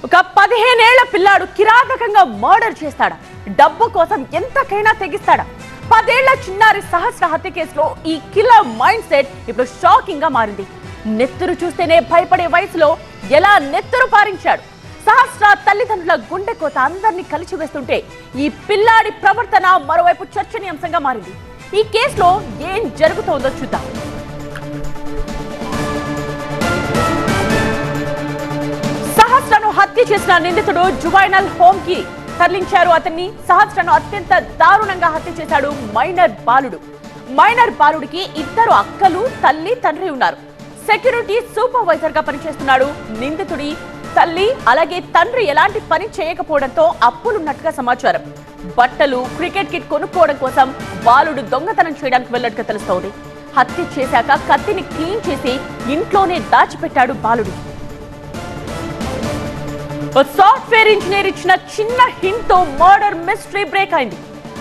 ఒక 15 ఏళ్ల పిల్లాడు కిరాతకంగా మర్డర్ చేస్తాడా? డబ్బు కోసం ఎంతకైనా తెగిస్తాడా? 10 ఏళ్ల చిన్నారి సహస్ర హత్య కేసులో ఈ కిల్లర్ మైండ్ సెట్ ఇప్పుడు షాకింగ్ గా మారింది. నెత్తురు చూస్తేనే భయపడే వయసులో ఎలా నెత్తురు పారించాడు? సహస్ర తల్లిదండ్రుల గుండె కోత అందరినీ కలిచివేస్తుంటే ఈ పిల్లాడి ప్రవర్తన మరోవైపు చర్చనీయాంశంగా మారింది. ఈ కేసులో ఏం జరుగుతోందో చూద్దాం. సహస్రను హత్య చేసిన నిందితుడు జువైనల్ హోమ్ కి తరలించారు. అతన్ని సహస్రను అత్యంత దారుణంగా హత్య చేశాడు మైనర్ బాలుడికి 2 అక్కలు, తల్లి, తండ్రి ఉన్నారు. సెక్యూరిటీ సూపర్వైజర్ గా పనిచేస్తున్నాడు. నిందితుడి తల్లి అలాగే తండ్రి ఎలాంటి పని చేయకపోవడంతో అప్పులున్నట్టుగా సమాచారం. బట్టలు, క్రికెట్ కిట్ కొనుక్కోవడం కోసం బాలుడు దొంగతనం చేయడానికి వెళ్ళినట్టుగా తెలుస్తోంది. హత్య చేశాక కత్తిని క్లీన్ చేసి ఇంట్లోనే దాచిపెట్టాడు బాలుడు. సాఫ్ట్వేర్ ఇంజనీర్ ఇచ్చిన చిన్న హింట్ తో మర్డర్ మిస్టరీ బ్రేక్ అయింది.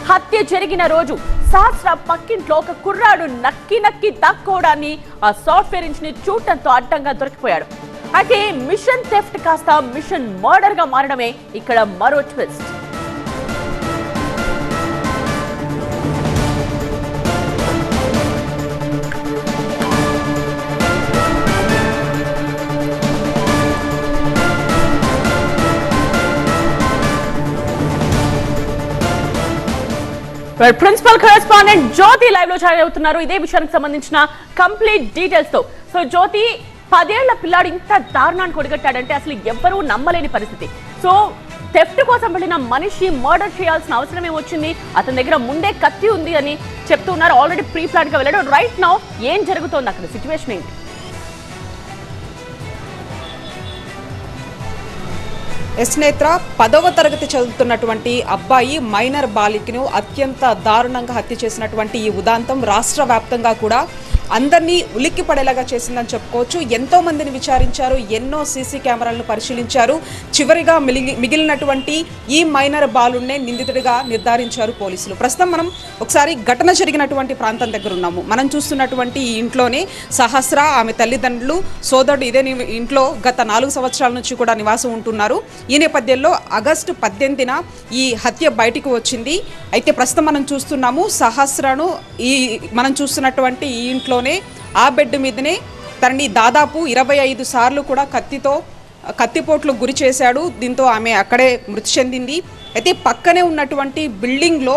హత్య జరిగిన రోజు సహస్ర పక్కింట్లో ఒక కుర్రాడు నక్కి దాక్కోవడాన్ని ఆ సాఫ్ట్వేర్ ఇంజనీర్ చూడటంతో అడ్డంగా దొరికిపోయాడు. అయితే మిషన్ థెఫ్ట్ కాస్త మిషన్ మర్డర్ గా మారడమే ఇక్కడ మరో ట్విస్ట్. ప్రిన్సిపల్ కరెస్పాండెంట్ జ్యోతి లైవ్ లో జాయిన్ అవుతున్నారు ఇదే విషయానికి సంబంధించిన కంప్లీట్ డీటెయిల్స్ తో. సో జ్యోతి, 10 ఏళ్ల పిల్లాడు ఇంత దారుణానికి ఒడిగట్టాడంటే అసలు ఎవ్వరూ నమ్మలేని పరిస్థితి. సో థెఫ్ట్ కోసం వెళ్ళిన మనిషి మర్డర్ చేయాల్సిన అవసరం ఏమొచ్చింది? అతని దగ్గర ముందే కత్తి ఉంది అని చెప్తున్నారు. ఆల్రెడీ ప్రీ ప్లాన్ గా వెళ్ళాడు. రైట్ నౌ ఏం జరుగుతోంది అక్కడ? సిచ్యువేషన్ ఏంటి? నేత్ర, 10వ తరగతి చదువుతున్నటువంటి అబ్బాయి మైనర్ బాలికను అత్యంత దారుణంగా హత్య చేసినటువంటి ఈ ఉదాంతం రాష్ట్ర వ్యాప్తంగా కూడా అందరినీ ఉలిక్కి పడేలాగా చేసిందని చెప్పుకోవచ్చు. ఎంతో మందిని విచారించారు, ఎన్నో సీసీ కెమెరాలను పరిశీలించారు. చివరిగా మిగిలినటువంటి ఈ మైనర్ బాలుడినే నిందితుడిగా నిర్ధారించారు పోలీసులు. ప్రస్తుతం మనం ఒకసారి ఘటన జరిగినటువంటి ప్రాంతం దగ్గర ఉన్నాము. మనం చూస్తున్నటువంటి ఈ ఇంట్లోనే సహస్ర, ఆమె తల్లిదండ్రులు, సోదరుడు ఇదే ఇంట్లో గత 4 సంవత్సరాల నుంచి కూడా నివాసం ఉంటున్నారు. ఈ నేపథ్యంలో ఆగస్టు 18న ఈ హత్య బయటికి వచ్చింది. అయితే ప్రస్తుతం మనం చూస్తున్నాము సహస్రను మనం చూస్తున్నటువంటి ఈ ఇంట్లో ఆ బెడ్ మీదనే తనని దాదాపు 25 సార్లు కూడా కత్తిపోట్లు గురి చేశాడు. దీంతో ఆమె అక్కడే మృతి చెందింది. అయితే పక్కనే ఉన్నటువంటి బిల్డింగ్లో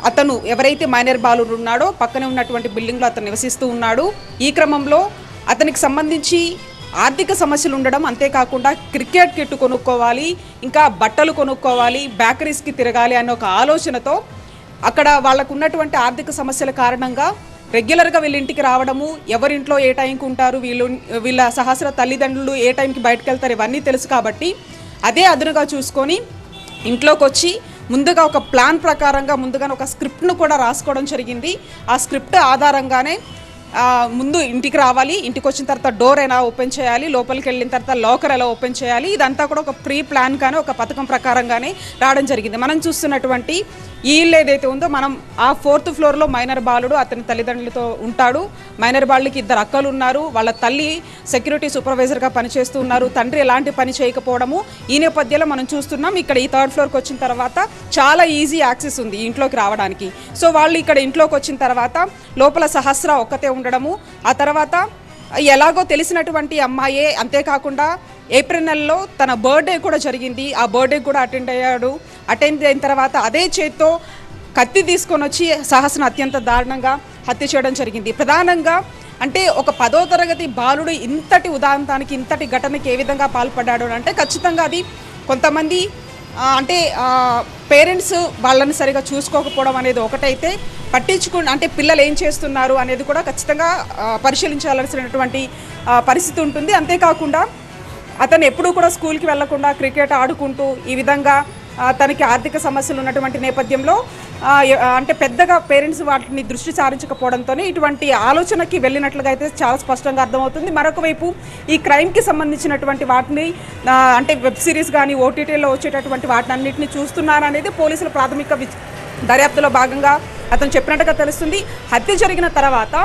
అతను ఎవరైతే మైనర్ బాలుడు ఉన్నాడో పక్కనే ఉన్నటువంటి బిల్డింగ్లో అతను నివసిస్తూ ఉన్నాడు. ఈ క్రమంలో అతనికి సంబంధించి ఆర్థిక సమస్యలు ఉండడం, అంతేకాకుండా క్రికెట్ కిట్ కొనుక్కోవాలి, ఇంకా బట్టలు కొనుక్కోవాలి, బేకరీస్కి తిరగాలి అనే ఒక ఆలోచనతో అక్కడ వాళ్ళకు ఉన్నటువంటి ఆర్థిక సమస్యల కారణంగా రెగ్యులర్గా వీళ్ళ ఇంటికి రావడము, ఎవరింట్లో ఏ టైంకి ఉంటారు, వీళ్ళ సహస్ర తల్లిదండ్రులు ఏ టైంకి బయటకు వెళ్తారు, ఇవన్నీ తెలుసు కాబట్టి అదే అదునుగా చూసుకొని ఇంట్లోకి వచ్చి ముందుగా ఒక ప్లాన్ ప్రకారంగా ముందుగానే ఒక స్క్రిప్ట్ను కూడా రాసుకోవడం జరిగింది. ఆ స్క్రిప్ట్ ఆధారంగానే ముందు ఇంటికి రావాలి, ఇంటికి వచ్చిన తర్వాత డోర్ ఎలా ఓపెన్ చేయాలి, లోపలికి వెళ్ళిన తర్వాత లాకర్ ఎలా ఓపెన్ చేయాలి, ఇదంతా కూడా ఒక ప్రీ ప్లాన్ కానీ ఒక పథకం ప్రకారంగానే రావడం జరిగింది. మనం చూస్తున్నటువంటి ఈ ఇల్లు ఏదైతే ఉందో మనం ఆ 4th ఫ్లోర్లో మైనర్ బాలుడు అతని తల్లిదండ్రులతో ఉంటాడు. మైనర్ బాలుడికి 2 అక్కలు ఉన్నారు. వాళ్ళ తల్లి సెక్యూరిటీ సూపర్వైజర్గా పనిచేస్తూ ఉన్నారు. తండ్రి ఎలాంటి పని చేయకపోవడము ఈ నేపథ్యంలో మనం చూస్తున్నాం. ఇక్కడ ఈ 3rd ఫ్లోర్కి వచ్చిన తర్వాత చాలా ఈజీ యాక్సెస్ ఉంది ఇంట్లోకి రావడానికి. సో వాళ్ళు ఇక్కడ ఇంట్లోకి వచ్చిన తర్వాత లోపల సహస్ర ఒక్కతే ఉండడము, ఆ తర్వాత ఎలాగో తెలిసినటువంటి అమ్మాయే, అంతేకాకుండా ఏప్రిల్ నెలలో తన బర్త్డే కూడా జరిగింది. ఆ బర్త్డే కూడా అటెండ్ అయిన తర్వాత అదే చేత్తో కత్తి తీసుకొని వచ్చి సహస్రను అత్యంత దారుణంగా హత్య చేయడం జరిగింది. ప్రధానంగా అంటే ఒక 10వ తరగతి బాలుడు ఇంతటి ఉదాంతానికి, ఇంతటి ఘటనకి ఏ విధంగా పాల్పడ్డాడు అంటే ఖచ్చితంగా అది కొంతమంది అంటే పేరెంట్స్ వాళ్ళని సరిగా చూసుకోకపోవడం అనేది ఒకటైతే, అంటే పిల్లలు ఏం చేస్తున్నారు అనేది కూడా ఖచ్చితంగా పరిశీలించాల్సినటువంటి పరిస్థితి ఉంటుంది. అంతేకాకుండా అతను ఎప్పుడూ కూడా స్కూల్కి వెళ్లకుండా క్రికెట్ ఆడుకుంటూ ఈ విధంగా తనకి ఆర్థిక సమస్యలు ఉన్నటువంటి నేపథ్యంలో అంటే పెద్దగా పేరెంట్స్ వాటిని దృష్టి సారించకపోవడంతో ఇటువంటి ఆలోచనకి వెళ్ళినట్లుగా అయితే చాలా స్పష్టంగా అర్థమవుతుంది. మరొక వైపు ఈ క్రైమ్కి సంబంధించినటువంటి వాటిని అంటే వెబ్ సిరీస్ కానీ ఓటీటీలో వచ్చేటటువంటి వాటిని అన్నింటినీ చూస్తున్నారనేది పోలీసుల ప్రాథమిక దర్యాప్తులో భాగంగా అతను చెప్పినట్టుగా తెలుస్తుంది. హత్య జరిగిన తర్వాత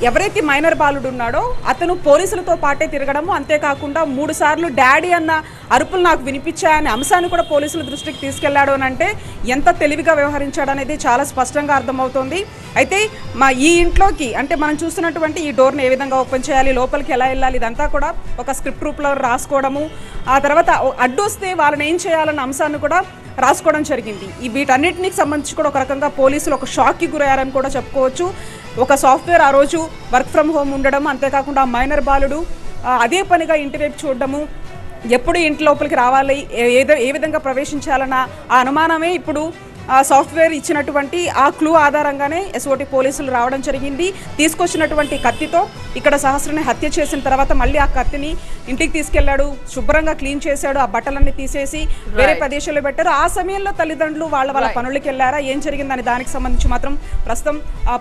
ఎవరైతే మైనర్ బాలుడు ఉన్నాడో అతను పోలీసులతో పాటే తిరగడము, అంతేకాకుండా 3 సార్లు డాడీ అన్న అరుపులు నాకు వినిపించాయనే అంశాన్ని కూడా పోలీసుల దృష్టికి తీసుకెళ్లాడు అని అంటే ఎంత తెలివిగా వ్యవహరించాడు అనేది చాలా స్పష్టంగా అర్థమవుతోంది. అయితే ఈ ఇంట్లోకి అంటే మనం చూస్తున్నటువంటి ఈ డోర్ని ఏ విధంగా ఓపెన్ చేయాలి, లోపలికి ఎలా వెళ్ళాలి, ఇదంతా కూడా ఒక స్క్రిప్ట్ రూపంలో రాసుకోవడము, ఆ తర్వాత అడ్డు వస్తే వాళ్ళని ఏం చేయాలన్న అంశాన్ని కూడా రాసుకోవడం జరిగింది. వీటన్నిటికి సంబంధించి కూడా ఒక రకంగా పోలీసులు ఒక షాక్కి గురయ్యారని కూడా చెప్పుకోవచ్చు. ఒక సాఫ్ట్వేర్ ఆ రోజు వర్క్ ఫ్రమ్ హోమ్ ఉండడం, అంతేకాకుండా మైనర్ బాలుడు అదే పనిగా ఇంటి వైపు చూడడము, ఎప్పుడు ఇంటి లోపలికి రావాలి, ఏ విధంగా ప్రవేశించాలన్న ఆ అనుమానమే ఇప్పుడు సాఫ్ట్వేర్ ఇచ్చినటువంటి ఆ క్లూ ఆధారంగానే ఎస్ఓటి పోలీసులు రావడం జరిగింది. తీసుకొచ్చినటువంటి కత్తితో ఇక్కడ సహస్రని హత్య చేసిన తర్వాత మళ్ళీ ఆ కత్తిని ఇంటికి తీసుకెళ్లాడు, శుభ్రంగా క్లీన్ చేశాడు, ఆ బట్టలన్నీ తీసేసి వేరే ప్రదేశంలో పెట్టారు. ఆ సమయంలో తల్లిదండ్రులు వాళ్ళ పనులకి వెళ్ళారా, ఏం జరిగిందని దానికి సంబంధించి మాత్రం ప్రస్తుతం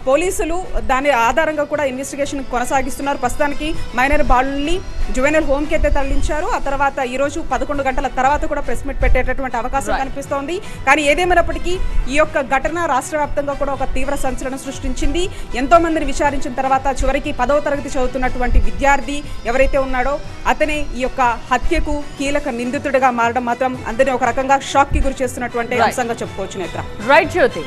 పోలీసులు దాని ఆధారంగా కూడా ఇన్వెస్టిగేషన్ కొనసాగిస్తున్నారు. ప్రస్తుతానికి మైనర్ బాలుల్ని జువెనల్ హోమ్కి అయితే తరలించారు. ఆ తర్వాత ఈ రోజు 11 గంటల తర్వాత కూడా ప్రెస్ మీట్ పెట్టేటటువంటి అవకాశం కనిపిస్తోంది. కానీ ఏదేమైనప్పటికీ ఈ యొక్క ఘటన రాష్ట్ర వ్యాప్తంగా కూడా ఒక తీవ్ర సంచలనం సృష్టించింది. ఎంతో మందిని విచారించిన తర్వాత చివరికి 10వ తరగతి చదువుతున్నటువంటి విద్యార్థి ఎవరైతే ఉన్నాడో అతనే ఈ యొక్క హత్యకు కీలక నిందితుడిగా మారడం మాత్రం అందరినీ ఒక రకంగా షాక్ కి గురి చేస్తున్నటువంటి అంశంగా చెప్పుకోవచ్చు. నేత్ర రైట్ జ్యోతి.